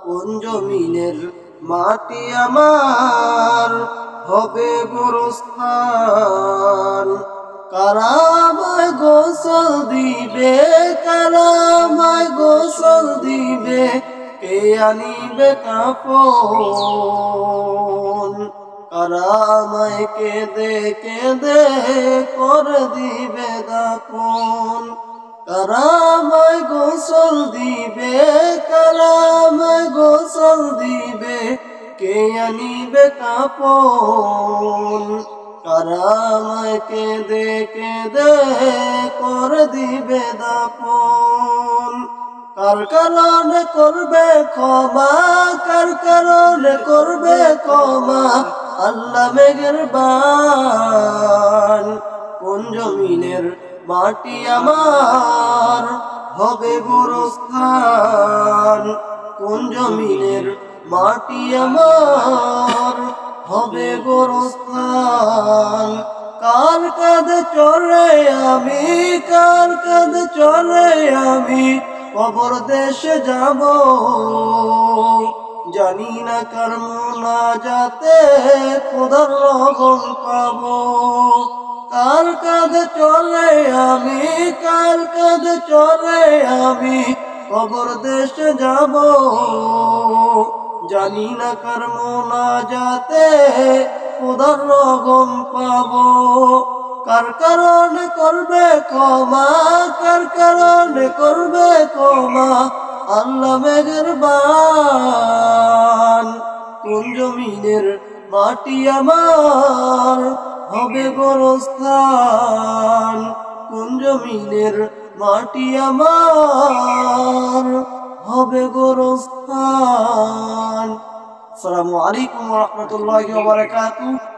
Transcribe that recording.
কোন জমিনের মাটি আমার হবে গোরস্থান। কারা আমায় গোসল দিবে, কারা আমায় গোসল দিবে, কে আনিবে কাফন। কারা আমায় কেঁদে কেঁদে করে দিবে দাফন। কারা আমায় গোসল দিবে, কারা আমায় গোসল দিবে, কে আনিবে কাফন। কারা আমায় কেঁদে কেঁদে করে দিবে দাফন। কার কারণে করবে ক্ষমা, কার কারণে করবে ক্ষমা, আল্লাহ মেহেরবান। কোন জমিনের মাটি আমার হবে গোরস্থান। কোন জমিনের মাটি আমার হবে গোরস্থান। কার কাঁধে চড়ে আমি, কার কাঁধে চড়ে আমি কবর দেশে যাব। জানি না কার মুনাজাতে খোদার রহম পাবো। কার কাঁধে চলে আমি, কার কাঁধে চলে আমি কবর দেশে যাব। জানি না কার মুনাজাতে খোদার রহম পাবো। কার কারণে করবে ক্ষমা, কার কারণে করবে ক্ষমা, আল্লাহ মেহেরবান। কোন জমিনের মাটি আমার হবে গোরস্থান। কোন জমিনের মাটি আমার হবে গোরস্থান। আসসালামু আলাইকুম ওয়া রাহমাতুল্লাহি ওয়া বারাকাতুহু।